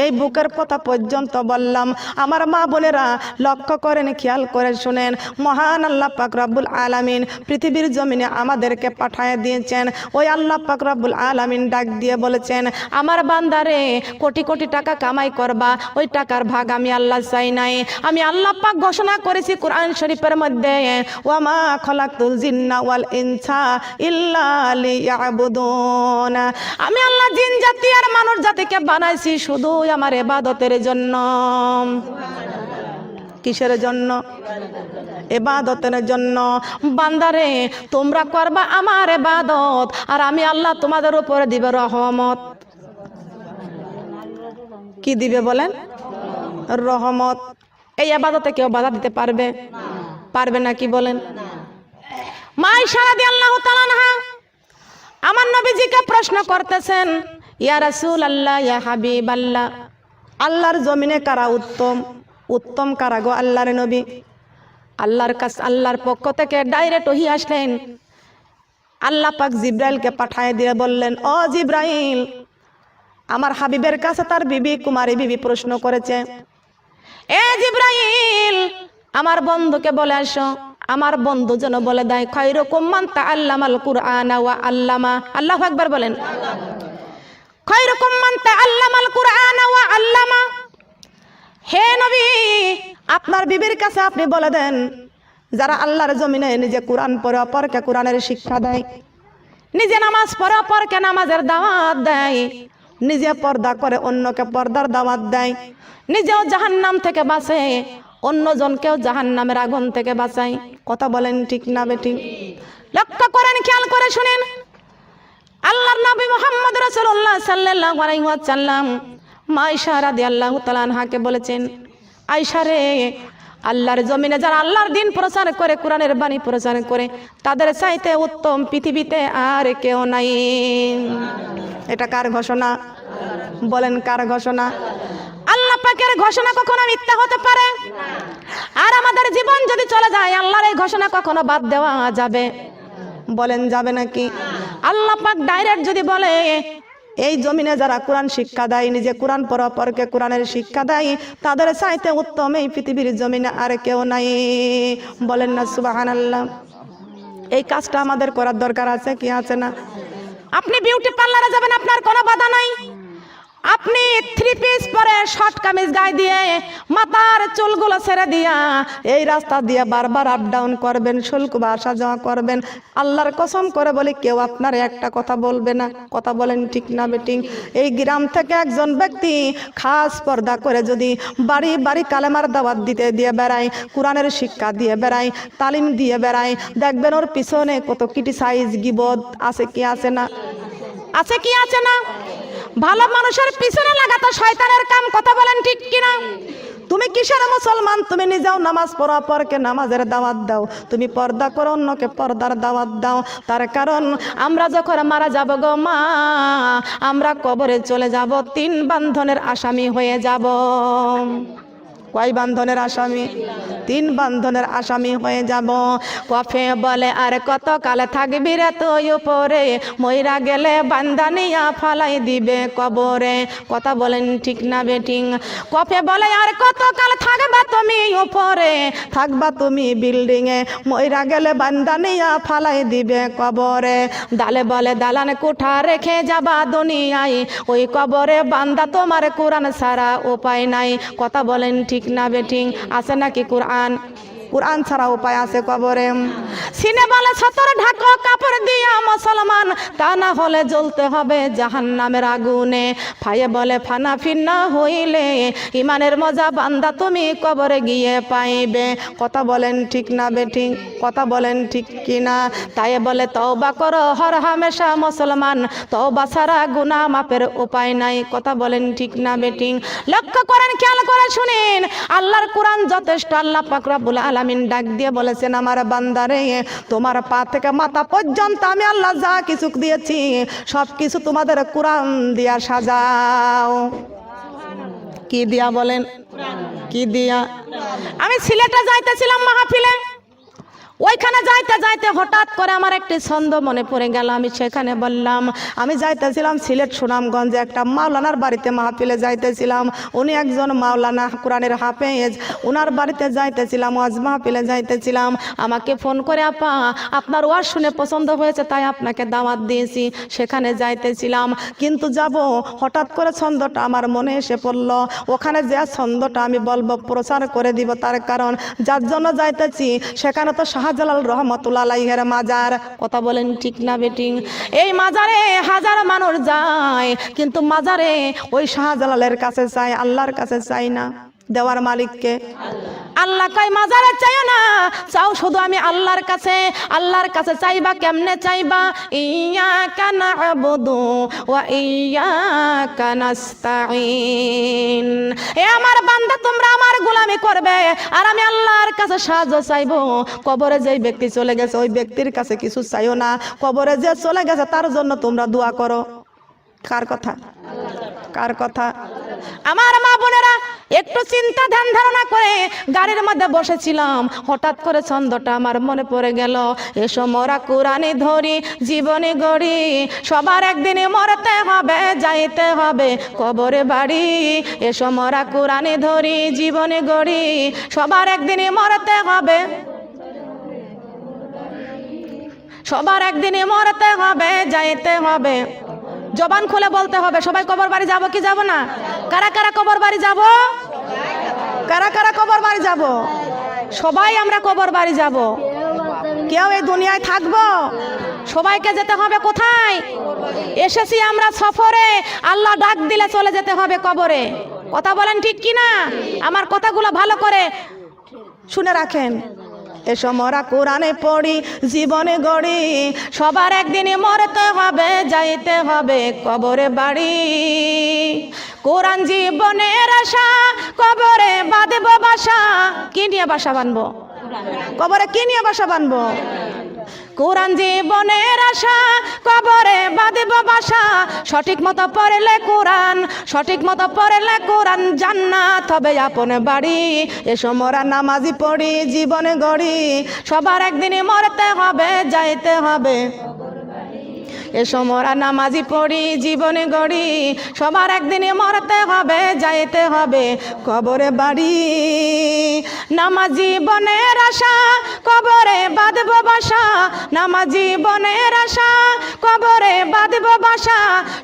এই বুকের কথা পর্যন্ত বললাম। আমার মা বোনেরা লক্ষ্য করেন, খেয়াল করে শুনেন, মহান আল্লাহ পাক রব্বুল আলামিন পৃথিবীর জমিনে আমাদেরকে পাঠিয়ে দিয়েছেন। ওই আল্লাহ পাক রব্বুল আলামিন ডাক দিয়ে বলেছেন, আমার বান্দারে কোটি কোটি টাকা কামাই করবা, ওই টাকার ভাগ আমি আল্লাহ চাই নাই। আমি আল্লাহ পাক ঘোষণা করেছি কোরআন শরীফের মধ্যে, ওয়ামা খলাকতুল জিন্না ওয়াল ইনসা ইল্লা লিয়াবুদুন। আমি আল্লাহ জিন জাতি আর মানুষ জাতিকে বানাইছি শুধু আমার ইবাদতের জন্য। কিসের জন্য? ইবাদতের জন্য। বান্দারে তোমরা করবা আমার ইবাদত, আর আমি আল্লাহ তোমাদের উপরে দিব রহমত। কি দিবে বলেন? রহমত। এই ইবাদতে কেউ বাধা দিতে পারবে? পারবে না, কি বলেন? মা আয়েশা রাদিয়াল্লাহু তাআলা আনহা আমার নবীজিকে প্রশ্ন করতেছেন, ইয়া রাসূলুল্লাহ, ইয়া হাবিবাল্লাহ, আল্লাহর জমিনে কারা উত্তম? উত্তম কারা গো আল্লাহর নবী? আল্লাহর কাছে আল্লাহর পক্ষ থেকে ডাইরেক্ট ওহী আসলেন। আল্লাহ পাক জিব্রাইলকে পাঠিয়ে দিয়ে বললেন, ও জিব্রাইল, আমার হাবিবের কাছে তার বিবি কুমারী বিবি প্রশ্ন করেছে, এ জিব্রাইল, আমার বন্ধুকে বলে আসো, আমার বন্ধু যেন বলে দেয়, খায়রুকুম মান তাআল্লামাল কুরআনা ওয়া আল্লামা। আল্লাহু আকবার বলেন। খায়রুকুম মান তাআল্লামাল কুরআনা ওয়া আল্লামা। হে নবী, আপনার বিবির কাছে আপনি বলে দেন, যারা আল্লাহর জমিনে নিজে কোরআন পড়ে অপরকে কোরআনের শিক্ষা দেয়, নিজে নামাজ পড়ে অপরকে নামাজের দাওয়াত দেয়, নিজে পর্দা করে অন্যকে পর্দার দাওয়াত দেয়, নিজেও জাহান্নাম থেকে বাঁচে, অন্যজনকেও জাহান্নামের আগুন থেকে বাঁচায়। কথা বলেন ঠিক না বেঠিক? লক্ষ্য করেন, খেয়াল করে শুনেন, আল্লাহর নবী মুহাম্মদ রাসূলুল্লাহ সাল্লাল্লাহু আলাইহি ওয়াসাল্লাম মা আয়েশা রাদিয়াল্লাহু তাআলা আনহাকে বলেছেন, আয়েশা রে, আল্লাহর জমিনে যারা আল্লাহর দিন প্রচার করে, কোরআনের বাণী প্রচার করে, তাদের চাইতে উত্তম পৃথিবীতে আর কেউ নাই। এটা কার ঘোষণা? বলেন, কার ঘোষণা? আল্লাহ পাকের ঘোষণা কখনো মিথ্যা হতে পারে? আর আমাদের জীবন যদি চলে যায়, আল্লাহর এই ঘোষণা কখনো বাদ দেওয়া যাবে? বলেন, যাবে নাকি? আল্লাহ পাক ডাইরেক্ট যদি বলে, এই জমিনে যারা কোরআন শিক্ষা দেয়, নিজে কোরআন পড়া অপরকে কোরআনের শিক্ষা দেয়, তাদের চাইতে উত্তম এই পৃথিবীর জমিনে আর কেউ নাই। বলেন না সুবহানাল্লাহ? এই কাজটা আমাদের করার দরকার আছে কি আছে না? আপনি বিউটি পার্লারে যাবেন, আপনার কোনো বাধা নাই। আপনি 3 পিস পরে শর্ট কামিজ গায়ে দিয়ে মাথার চুলগুলো ছেড়ে দিয়া এই রাস্তা দিয়ে বারবার আপ ডাউন করবেন, শুল্ক বা আসা যাওয়া করবেন, আল্লাহর কসম করে বলি কেউ আপনার একটা কথা বলবে না। কথা বলেন ঠিক না বেটিং? এই গ্রাম থেকে একজন ব্যক্তি খাস পর্দা করে যদি বাড়ি বাড়ি কালেমার দাওয়াত দিতে দিয়ে বেড়ায়, কোরআনের শিক্ষা দিয়ে বেড়ায়, তালিম দিয়ে বেড়ায়, দেখবেন ওর পিছনে কত ক্রিটিসাইজ গিবত আছে কি আছে না? আছে কি আছে না? ভালো মানুষের পিছনে লাগাতো শয়তানের কাম। কথা বলেন ঠিক কিনা? তুমি কিসের মুসলমান? তুমি নিজেও নামাজ পড়ো, পরকে নামাজের দাওয়াত দাও, তুমি পর্দা করো, অন্যকে পর্দার দাওয়াত দাও। তার কারণ আমরা যখন মারা যাব গো মা, আমরা কবরে চলে যাব 3 বান্ধনের আসামি হয়ে যাব। কয় বান্ধনের আসামি? 3 বান্ধনের আসামি হয়ে যাব। কফে বলে, আর কত কাল থাকবি রে তুই উপরে, মইরা গেলে বান্দানিয়া ফালাই দিবে কবরে। কথা বলেন ঠিক না বেটিং? কফে বলে, আর কত কাল থাকবা তুমি উপরে, থাকবা তুমি বিল্ডিং এ, মইরা গেলে বান্দানিয়া ফালাই দিবে কবরে। দালে বলে, দালান কোঠা রেখে যাবা দুনিয়ায়, ওই কবরে বান্দা তোমার কোরআন ছাড়া উপায় নাই। কথা বলেন ঠিক না বেটিং? আছে নাকি কোরআন? কোরআন ছাড়া উপায় আছে কবরে? সিনে বলে, সতর ঢাকো কাপড় দিয়া মুসলমান, তা না হলে জ্বলতে হবে জাহান্নামের আগুনে। ফায়ে বলে, ফানা ফিন্না হইলে ইমানের মজা বান্দা তুমি কবরে গিয়ে পাইবে। কথা বলেন ঠিক না বেঠিং? কথা বলেন ঠিক কিনা? তাই বলে, তওবা করো হর হামেশা মুসলমান, তওবা ছাড়া গুনাহ মাপের উপায় নাই। কথা বলেন ঠিক না বেঠিং? লক্ষ্য করেন, খেয়াল করে শুনেন, আল্লাহর কোরআন যথেষ্ট। আল্লাহ পাক রব্বুল আলামিন ডাক দিয়ে বলেছেন, আমার বান্দারে, তোমার পা থেকে মাথা পর্যন্ত আমি আল্লাহ যা কিছু দিয়েছি সব কিছু তোমাদের কোরআন দিয়া সাজাও। কি দিয়া বলেন? কি দিয়া? আমি সিলেটে যাইতেছিলাম মাহফিলে, ওইখানে যাইতে যাইতে হঠাৎ করে আমার একটি ছন্দ মনে পড়ে গেল। আমি সেখানে বললাম, আমি যাইতেছিলাম সিলেট সুনামগঞ্জে একটা মাওলানার বাড়িতে মাহফিলে যাইতেছিলাম। উনি একজন মাওলানা, কোরআনের হাফেজ। ওনার বাড়িতে যাইতেছিলাম, ওয়াজ মাহফিলে যাইতেছিলাম। আমাকে ফোন করে, আপা আপনার ওয়াজ শুনে পছন্দ হয়েছে তাই আপনাকে দাওয়াত দিয়েছি, সেখানে যাইতেছিলাম। কিন্তু যাব হঠাৎ করে ছন্দটা আমার মনে এসে পড়লো। ওখানে যে ছন্দটা আমি বলবো, প্রচার করে দিব, তার কারণ যার জন্য যাইতেছি সেখানে তো শাহজালাল রহমতুল্লাহ আলাইহির মাজার। কথা বলেন ঠিক না বেটিং? এই মাজারে হাজার মানুষ যায়, কিন্তু মাজারে ওই শাহজালালের কাছে চাই, আল্লাহর কাছে চাই না। দেওয়ার মালিককে আল্লাহ কই মাজারে চাইও না, চাও শুধু আমি আল্লাহর কাছে। আল্লাহর কাছে চাইবা কেমনে চাইবা? ইয়াকা না'বুদু ওয়া ইয়াকা নাস্তাঈন। এ আমার বান্দা, তোমরা আমার গোলামি করবে আর আমি আল্লাহর কাছে সাহায্য চাইবো। কবরে যেই ব্যক্তি চলে গেছে ওই ব্যক্তির কাছে কিছু চাইও না, কবরে যে চলে গেছে তার জন্য তোমরা দোয়া করো। কার কথা? কার কথা? আমার মা বোনেরা, একটু চিন্তা ধ্যান ধারণা করে গাড়ির মধ্যে বসেছিলাম, হঠাৎ করে ছন্দটা আমার মনে পড়ে গেল। এসো মোরা কোরআনে ধরি, জীবনে গড়ি, সবার একদিনে মরতে হবে, যাইতে হবে কবরে বাড়ি। এসো মোরা কোরআনে ধরি, জীবনে গড়ি, সবার একদিনে মরতে হবে, সবার একদিনে মরতে হবে, যাইতে হবে। জবান খুলে বলতে হবে, সবাই কবর বাড়ি যাব কি যাব না? কারা কারা কবর বাড়ি যাব? কারা কারা কবর বাড়ি যাব? সবাই আমরা কবর বাড়ি যাব। কেউ এই দুনিয়ায় থাকবো? সবাইকে যেতে হবে কোথায়? এসেছি আমরা সফরে, আল্লাহ ডাক দিলে চলে যেতে হবে কবরে। কথা বলেন ঠিক কি না? আমার কথাগুলো ভালো করে শুনে রাখেন। এসো মোরা কোরআনে পড়ি, জীবনে গড়ি, সবার একদিনে মরতে হবে, যাইতে হবে কবরে বাড়ি। কোরআন জীবনের আশা, কবরে বাঁধব বাসা। কি নিয়ে বাসা বাঁধবো? কবরে কি নিয়ে বাসা বাঁধবো? কোরআন জীবনের আশা, কবরে বাঁধব বাসা। সঠিক মতো পড়লে কোরআন, সঠিক মতো পড়লে কোরআন, জান্নাত হবে আপন বাড়ি। এসো মোরা নামাজি পড়ি, জীবনে গড়ি, সবার একদিনে মরতে হবে, যাইতে হবে। এসো মোরা নামাজি পড়ি, জীবনে গড়ি, সবার একদিনে মরতে হবে, যাইতে হবে কবরে বাড়ি। নামাজি বনের আশা, কবরে বাঁধব বাসা। নামাজি বনের আশা, কবরে বাঁধব বাসা।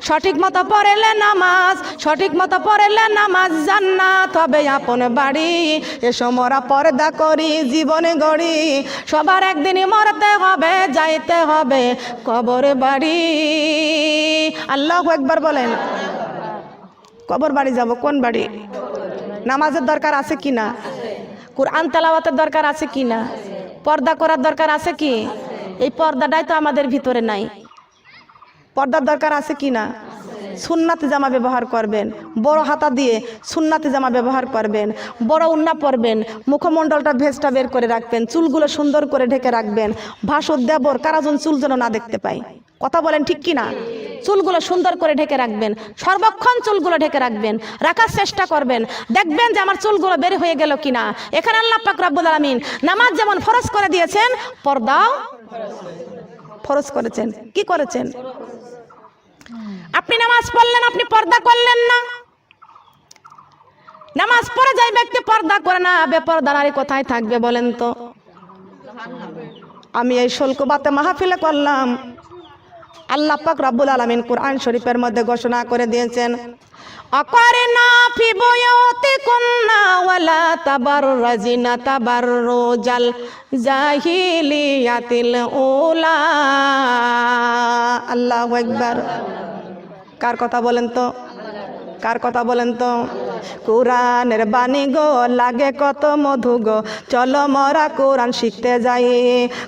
সঠিক মতো পড়লে নামাজ, সঠিক মতো পড়লে নামাজ, জান্নাত হবে আপন বাড়ি। এসো মোরা পর্দা করি, জীবনে গড়ি, সবার একদিনে মরতে হবে, যাইতে হবে কবরে বাড়ি। আল্লাহু আকবার বলেন। কবর বাড়ি যাব। কোন বাড়ি? নামাজের দরকার আছে কি না? কুরআন তেলাওয়াতের দরকার আছে কি না? পর্দা করার দরকার আছে কি? এই পর্দাটাই তো আমাদের ভিতরে নাই। পর্দার দরকার আছে কি না? সুন্নাতি জামা ব্যবহার করবেন, বড় হাতা দিয়ে সুন্নাতি জামা ব্যবহার করবেন, বড় উন্না পরবেন, মুখমণ্ডলটা ভেজটা বের করে রাখবেন, চুলগুলো সুন্দর করে ঢেকে রাখবেন। ভাসুর দেবর কারাজন চুল যেন না দেখতে পাই। কথা বলেন ঠিক কি না? চুলগুলো সুন্দর করে ঢেকে রাখবেন, সর্বক্ষণ চুলগুলো ঢেকে রাখবেন, রাখার চেষ্টা করবেন। দেখবেন যে আমার চুলগুলো বের হয়ে গেল কিনা। এখানে আল্লাহ পাক রব্বুল আলামিন নামাজ যেমন ফরজ করে দিয়েছেন, পর্দাও ফরজ করেছেন। কি করেছেন? আপনি নামাজ পড়লেন, আপনি পর্দা করলেন না। নামাজ পড়ে যায় ব্যক্তি পর্দা করে না, বেপর্দা নারী কোথায় থাকবে বলেন তো? আমি এই শুল্কবাতে মাহফিলে করলাম, আল্লাহ পাক রব্বুল আলামিন কোরআন শরীফের মধ্যে ঘোষণা করে দিয়েছেন, অকরনা ফি বুয়ুতিকুন্না ওয়ালা তাবাররাজিনা তাবাররুজাল জাহিলিয়াতিল উলা। আল্লাহু আকবার। কার কথা বলেন তো? কার কথা বলেন তো? কোরআনের বাণী গো লাগে কত মধু গো, চলো মোরা কোরআন শিখতে যাই।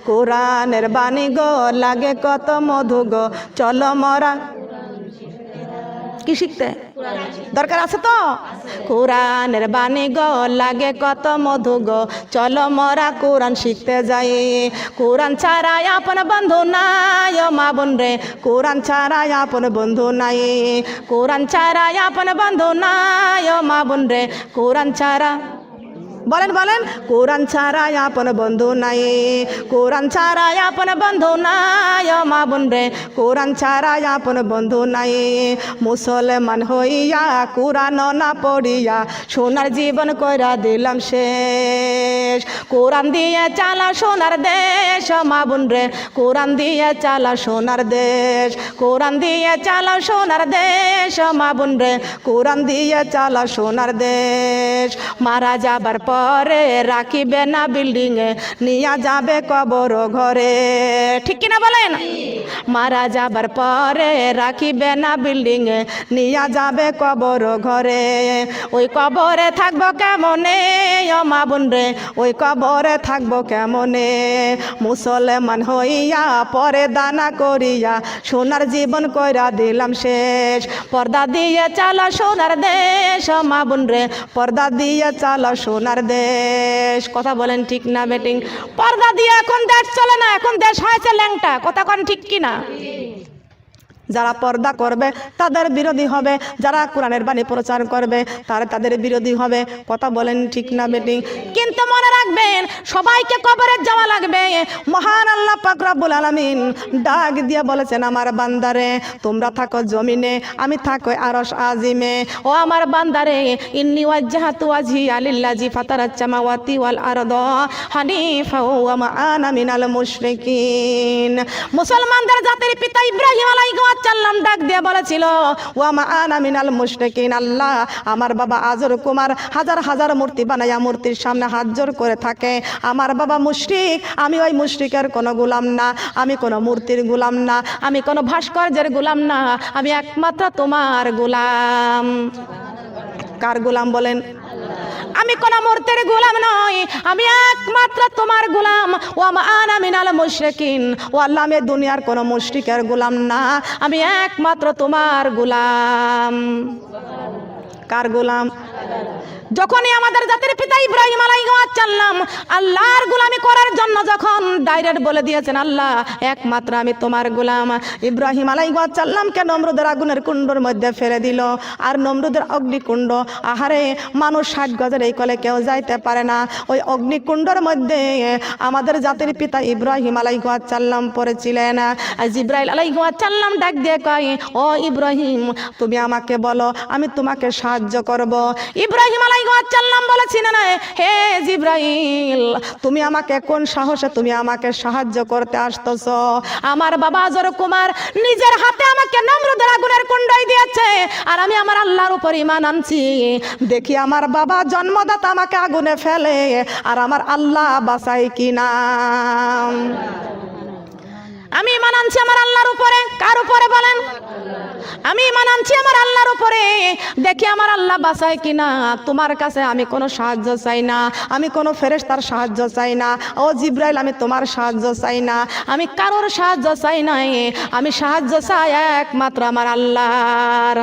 কোরআনের বাণী গো লাগে কত মধু গো, চলো মোরা কি শিখতে দরকার আছে তো? কোরআনের বাণী গো লাগে কত মধু গো, চলো মোরা কোরআন শিখতে যাই। কোরআন ছাড়া আপন বন্ধু নাই ও মা বোন রে, কোরআন ছাড়া আপন বন্ধু নাই। কোরআন ছাড়া আপন বন্ধু নাই ও মা বোন রে, কোরআন ছাড়া বলেন বলেন, কোরআন ছাড়া আপন বন্ধু নাই, কোরআন ছাড়া আপন বন্ধু নাই, ও মা বোন রে কোরআন ছাড়া আপন বন্ধু নাই। মুসলমান হইয়া কোরআন না পড়িয়া সোনার জীবন কইরা দিলাম শেষ। কোরআন দিয়ে চালা সোনার দেশ, ও মা বোন রে কোরআন দিয়ে চালা সোনার দেশ, কোরআন দিয়ে চালা সোনার দেশ, ও মা বোন রে কোরআন দিয়ে চালা সোনার দেশ। মারা যাবার পরে রাখিবে না বিল্ডিং এ, নিয়া যাবে কবর ঘরে, ঠিক কিনা বলেন? মারা যাবার পরে রাখিবে না বিল্ডিং এ, নিয়া যাবে কবর ঘরে। ওই কবরে থাকবো কেমনে, ও মা বোন রে ওই কবরে থাকবো কেমনে। মুসলমান হইয়া পরে দানা করিয়া সোনার জীবন কইরা দিলাম শেষ। পর্দা দিয়ে চালা সোনার দেশ, ও মা বোন রে পর্দা দিয়ে চালা সোনার দেশ। কথা বলেন ঠিক না বেটিং? পর্দা দিয়ে এখন দেশ চলে না, এখন দেশ হয়েছে ল্যাংটা। কথা কোন ঠিক কিনা? যারা পর্দা করবে তাদের বিরোধী হবে, যারা কোরআনের বাণী প্রচার করবে তাদের বিরোধী হবে। কথা বলেন ঠিক না বেটি? কিন্তু মনে রাখবেন সবাইকে কবরে যাওয়া লাগবে। মহান আল্লাহ পাক রব্বুল আলামিন ডাক দিয়ে বলেছেন, আমার বান্দারে তোমরা থাকো জমিনে, আমি থাকো আরশ আজিমে। ও আমার বান্দারে, ইন্নী ওয়াজ্জাহাতু ওয়াজহিয়া লিল্লাযী ফাতারাস সামাওয়াতি ওয়াল আরদা হানিফা ওয়া মা আনা মিনাল মুশরিকিন। মুসলমানদের জাতির পিতা ইব্রাহিম আলাইহিস সালাম ডাক দিয়ে বলেছিল, ওয়া মা আনা মিনাল মুশরিকিন, আল্লাহ আমার বাবা আজর কুমার হাজার হাজার মূর্তি বানায়া মূর্তির সামনে হাত জোর করে থাকে। আমার বাবা মুশরিক, আমি ওই মুশরিকের কোনো গোলাম না, আমি কোনো মূর্তির গোলাম না, আমি কোনো ভাস্কর্যের গোলাম না, আমি একমাত্র তোমার গোলাম। কার গোলাম বলেন? আমি কোন মূর্তির গোলাম নই, আমি একমাত্র তোমার গোলাম। ওয়া মা আনা মিনাল মুশরিকিন, ও আল্লাহ আমি দুনিয়ার কোন মুশরিকের গোলাম না, আমি একমাত্র তোমার গোলাম। কার গোলাম? যখনই আমাদের জাতির পিতা ইব্রাহিম আলাইহিস সালাম আল্লাহর গোলামি করার জন্য যখন ডাইরেক্ট বলে দিয়েছেন, আল্লাহ একমাত্র আমি তোমার গোলাম, ইব্রাহিম আলাইহিস সালামকে নমরুদের আগুনের কুণ্ডের মধ্যে ফেলে দিল। আর নমরুদের অগ্নিকুণ্ড, আহারে মানুষ 60 গজের এই কলে কেউ যাইতে পারে না। ওই অগ্নিকুণ্ডের মধ্যে আমাদের জাতির পিতা ইব্রাহিম আলাইহিস সালাম পড়েছিলেন। জিবরাইল আলাইহিস সালাম ডাক দিয়ে কয়, ও ইব্রাহিম তুমি আমাকে বলো, আমি তোমাকে সাহায্য করব। ইব্রাহিম আলাইহিস সালাম বলেছিলেন, হে জিবরাইল তুমি আমাকে কোন সাহসে তুমি আমাকে সাহায্য করতে আসতেছো? আমার বাবা আজর কুমার নিজের হাতে আমাকে নমরুদের আগুনের কুণ্ডই দিয়েছে, আর আমি আমার আল্লাহর উপর ঈমান আনছি। দেখি আমার বাবা জন্মদাতা আমাকে আগুনে ফেলে, আর আমার আল্লাহ বাঁচাই কিনা। আমি ঈমান আনছি আমার আল্লাহর উপরে। কার উপরে বলেন? আমি ঈমান আনছি আমার আল্লাহর উপরে, দেখি আমার আল্লাহ বাঁচায় কিনা। তোমার কাছে আমি কোনো সাহায্য চাই না, আমি কোনো ফেরেশতার সাহায্য চাই না। ও জিবরাইল আমি তোমার সাহায্য চাই না, আমি কারোর সাহায্য চাই না, আমি সাহায্য চাই একমাত্র আমার আল্লাহর।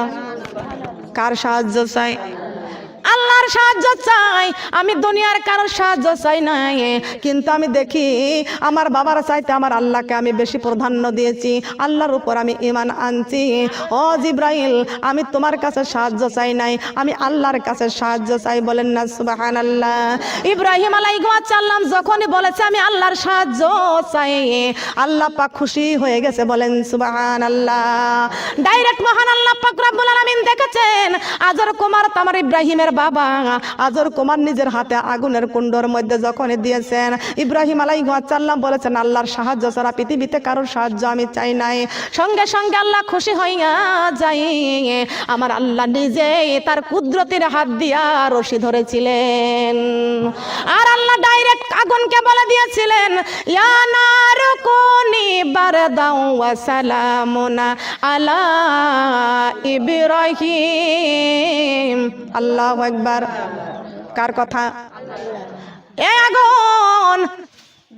কার সাহায্য চাই? আল্লাহর সাহায্য চাই, আমি দুনিয়ার কারোর সাহায্য চাই না। কিন্তু আমি দেখি আমার বাবার চাইতে আমার আল্লাহকে আমি বেশি প্রাধান্য দিয়েছি, আল্লাহর উপর আমি ঈমান আনছি। ও জিবরাইল আমি তোমার কাছে সাহায্য চাই নাই, আমি আল্লাহর কাছে সাহায্য চাই। বলেন না সুবহানাল্লাহ। ইব্রাহিম আলাইহিস সালাম যখনই বলেছে আমি আল্লাহর সাহায্য চাই, আল্লাহ পাক খুশি হয়ে গেছে। বলেন সুবহানাল্লাহ। ডাইরেক্ট মহান আল্লাহ পাক রব্বুল আলামিন দেখেছেন আজর কুমার আমার ইব্রাহিমের বাবা আজর কুমার নিজের হাতে আগুনের কুণ্ডর মধ্যে যখন দিয়েছেন, ইব্রাহিম আলাইহিস সালাম বলেছেন আল্লাহর সাহায্য ছাড়া পৃথিবীতে কারোর সাহায্য আমি চাই নাই। সঙ্গে সঙ্গে আল্লাহ খুশি হইয়া যাই, আমার আল্লাহ নিজে তার কুদরতের হাত দিয়া রশি ধরেছিলেন। আর আল্লাহ ডাইরেক্ট আগুনকে বলে দিয়েছিলেন, ইয়া নারু কুনি বারদাও ওয়া সালামুন আলা ইব্রাহিম। আল্লাহু আকবার। কার কথা? এ আগুন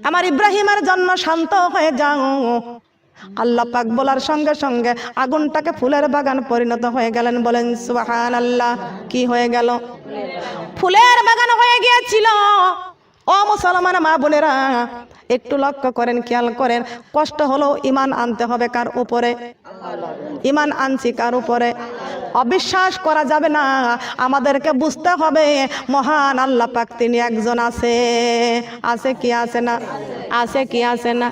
আমার ইব্রাহিমের জন্য শান্ত হয়ে যাও। আল্লাহ পাক বলার সঙ্গে সঙ্গে আগুনটাকে ফুলের বাগান পরিণত হয়ে গেলেন। বলেন সুবহানাল্লাহ। কি হয়ে গেল? ফুলের বাগান হয়ে গিয়েছিল। ও মুসলমান মা বোনেরা একটু লক্ষ্য করেন, খেয়াল করেন, কষ্ট হলো ঈমান আনতে হবে কার উপরে? ঈমান আনছি কার উপরে? অবিশ্বাস করা যাবে না, আমাদেরকে বুঝতে হবে মহান আল্লাহ পাক তিনি একজন আছে। আছে কি আছে না? আছে কি আছে না?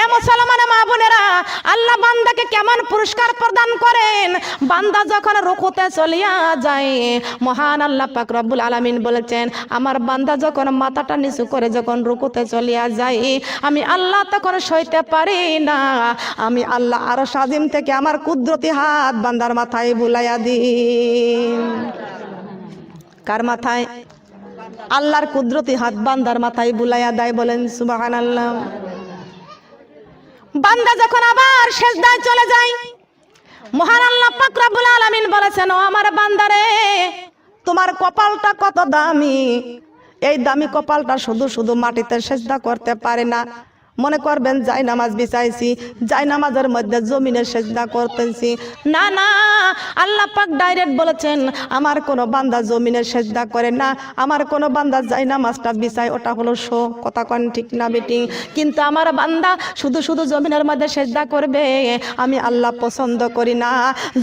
এ মুসলমান মা বোনেরা, আল্লাহ বান্দাকে কেমন পুরস্কার প্রদান করেন। বান্দা যখন রুকুতে চলিয়া যায়, মহান আল্লাহ পাক রব্বুল আলামিন বলেছেন, আমার বান্দা যখন মাথাটা নিচু করে যখন রুকুতে চলিয়া যায়, আমি আল্লাহ তখন সইতে পারি না, আমি আল্লাহ আরশ আজিম থেকে আমার কুদরতি হাত বান্দার মাথায় বুলাইয়া দিই। কার মাথায়? আল্লাহর কুদরতি হাত বান্দার মাথায় বুলাইয়া দেয়। বলেন সুবহানাল্লাহ। বান্দা যখন আবার সিজদায় চলে যায়, মহান আল্লাহ পাক রব্বুল আলামিন বলেছেন, ও আমার বান্দারে, তোমার কপালটা কত দামি। এই দামি কপালটা শুধু শুধু মাটিতে সিজদা করতে পারে না। মনে করবেন যাই নামাজ বিছাইছি, যাই নামাজের মধ্যে জমিনে সিজদা করতেছি। না না, আল্লাহ পাক ডাইরেক্ট বলেছেন, আমার কোনো বান্দা জমিনে সিজদা করে না, আমার কোনো বান্দা যাই নামাজটা বিছাই, ওটা হলো শো। কথা কোন ঠিক না বেটি? কিন্তু আমার বান্দা শুধু শুধু জমিনের মধ্যে সিজদা করবে, আমি আল্লাহ পছন্দ করি না।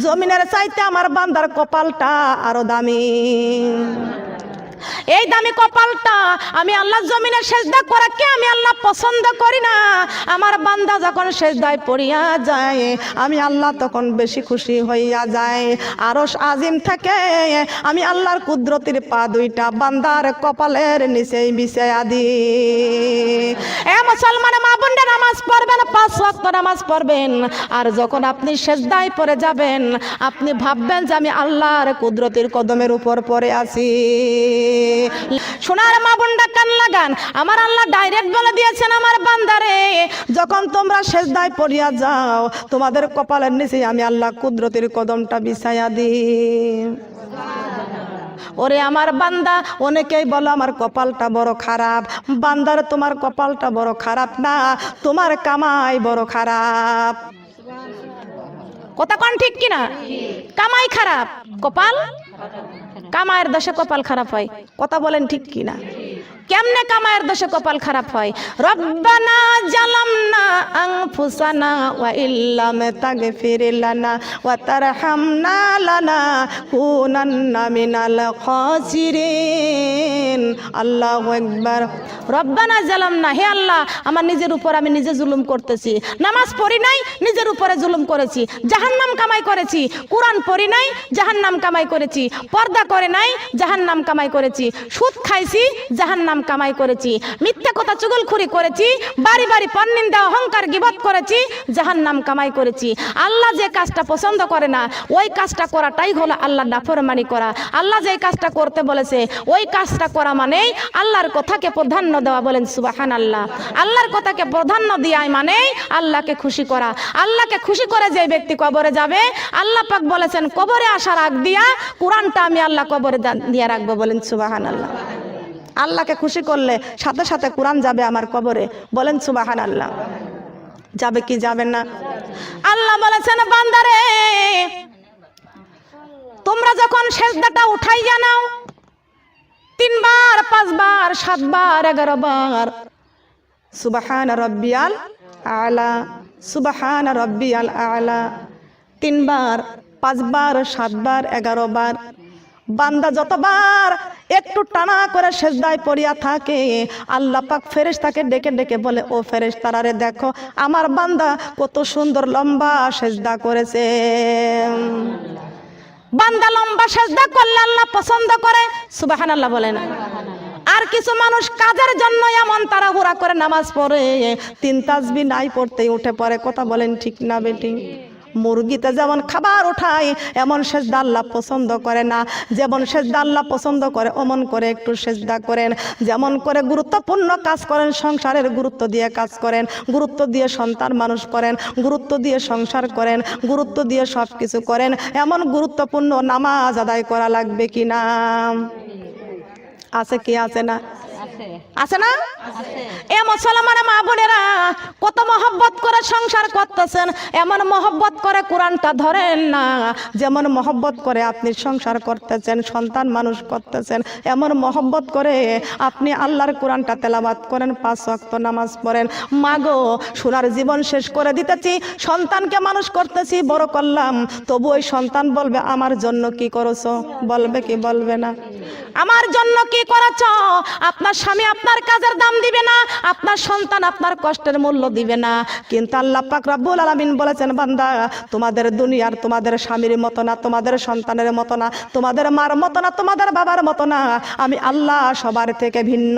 জমিনের চাইতে আমার বান্দার কপালটা আরো দামি। এই দামি কপালটা আমি আল্লাহ জমিনে সিজদা করাকে আমি আল্লাহ পছন্দ করি না। আমার বান্দা যখন সিজদায় পড়িয়া যায়, আমি আল্লাহ তখন বেশি খুশি হইয়া যায়। আরশ আজিম থেকে আমি আল্লাহর কুদরতির পা দুইটা বান্দার কপালের নিচে বিছাইয়া দিই। এ মুসলমান মা বোনরা, নামাজ পড়বেন, 5 ওয়াক্ত নামাজ পড়বেন, আর যখন আপনি সিজদায় পড়ে যাবেন, আপনি ভাববেন যে আমি আল্লাহর কুদরতির কদমের উপর পড়ে আছি। সোনার মা বোনরা কান লাগান, আমার আল্লাহ ডাইরেক্ট বলে দিয়েছেন, আমার বান্দারে, যখন তোমরা সিজদায় পড়িয়া যাও, তোমাদের কপালের নিচে আমি আল্লাহ কুদরতির কদমটা বিছাইয়া দিই। ওরে আমার বান্দা, অনেকেই বলো আমার কপালটা বড় খারাপ। বান্দার, তোমার কপালটা বড় খারাপ না, তোমার কামাই বড় খারাপ। কথা কোন ঠিক কিনা? কামাই খারাপ, কপাল? কামায়ের দোষে কপাল খারাপ হয়। কথা বলেন ঠিক কিনা? কেমনে কামায়ের দোষে কপাল খারাপ হয়? রব্বানা জালামনা আনফুসানা ওয়া ইল্লাম তাগফির লানা ওয়া তারহামনা লানাকুনান্না মিনাল খাসিরিন। আল্লাহু আকবার। রব্বানা জালামনা, হে আল্লাহ, আমার নিজের উপর আমি নিজে জুলুম করতেছি। নামাজ পড়ি নাই, নিজের উপরে জুলুম করেছি, জাহান্নাম কামাই করেছি। কোরআন পড়ি নাই, জাহান্নাম কামাই করেছি। পর্দা করে নাই, জাহান্নাম কামাই করেছি। সুদ খাইছি, জাহান্নাম কামাই করেছি। মিথ্যা কথা চুগলখুরি করেছি, বাড়ি বাড়ি পরনিন্দা অহংকার গীবত করেছি, জাহান্নাম কামাই করেছি। আল্লাহ যে কাজটা পছন্দ করে না, ওই কাজটা করাটাই হলো আল্লাহ নাফরমানি করা। আল্লাহ যে কাজটা করতে বলেছে, ওই কাজটা করা মানেই আল্লাহর কথাকে প্রাধান্য দেওয়া। বলেন সুবহানাল্লাহ। আল্লাহর কথাকে প্রাধান্য দেওয়াই মানে আল্লাহকে খুশি করা। আল্লাহকে খুশি করে যে ব্যক্তি কবরে যাবে, আল্লাহ পাক বলেছেন, কবরে আসার আগ দিয়া কোরআনটা আমি আল্লাহ কবরে দিয়ে রাখবো। বলেন সুবহানাল্লাহ। আল্লাহকে খুশি করলে সাথে সাথে কোরআন যাবে আমার কবরে। বলেন সুবহানাল্লাহ। যাবে কি যাবে না? আল্লাহ বলেছেন, বান্দারে, তোমরা যখন সিজদাটা উঠাইয়া নাও, 3 বার 5 বার 7 বার 11 বার সুবহান রাব্বিয়াল আলা, সুবহান রাব্বিয়াল আলা, 3 বার 5 বার 7 বার 11 বার বান্দা যতবার একটু টানা করে সিজদায় পড়িয়া থাকে, আল্লাহ পাক ফেরেশতাকে ডেকে ডেকে বলে, ও ফেরেশতারা রে, দেখো আমার বান্দা কত সুন্দর লম্বা সিজদা করেছে। বান্দা লম্বা সিজদা করলে আল্লাহ পছন্দ করে। সুবহানাল্লাহ বলেন। আর কিছু মানুষ কাজের জন্য এমন তাড়াহুড়া করে নামাজ পড়ে, 3 তাসবিহ নাই পড়তেই উঠে পড়ে। কথা বলেন ঠিক না বেটি? মুরগিতে যেমন খাবার উঠায়, এমন সিজদা আল্লাহ পছন্দ করে না। যেমন সিজদা আল্লাহ পছন্দ করে, অমন করে একটু সিজদা করেন। যেমন করে গুরুত্বপূর্ণ কাজ করেন, সংসারের গুরুত্ব দিয়ে কাজ করেন, গুরুত্ব দিয়ে সন্তান মানুষ করেন, গুরুত্ব দিয়ে সংসার করেন, গুরুত্ব দিয়ে সব কিছু করেন, এমন গুরুত্বপূর্ণ নামাজ আদায় করা লাগবে কি না? আছে কি আছে না? আছে না? এ মুসলমান মা বোনেরা, কত মহব্বত করে সংসার করতেছেন, এমন মহব্বত করে কোরআনটা ধরেন না। যেমন মহব্বত করে আপনি সংসার করতেছেন, সন্তান মানুষ করতেছেন, এমন মহব্বত করে আপনি আল্লাহর কোরআনটা তেলাওয়াত করেন, 5 ওয়াক্ত নামাজ পড়েন। মাগো, সোনার জীবন শেষ করে দিতেছি, সন্তানকে মানুষ করতেছি, বড় করলাম, তবু ওই সন্তান বলবে আমার জন্য কি করেছো? বলবে কি বলবে না? আমার জন্য কি করেছ? আপনার স্বামী আপনার কাজের দাম দিবে না, আপনার সন্তান আপনার কষ্টের মূল্য দিবে না। কিন্তু আল্লাহ পাক রব্বুল আলামিন বলেছেন, বান্দা, তোমাদের দুনিয়ার তোমাদের স্বামীর মতো না, তোমাদের সন্তানের মতো না, তোমাদের মার মতো না, তোমাদের বাবার মতো না, আমি আল্লাহ সবার থেকে ভিন্ন।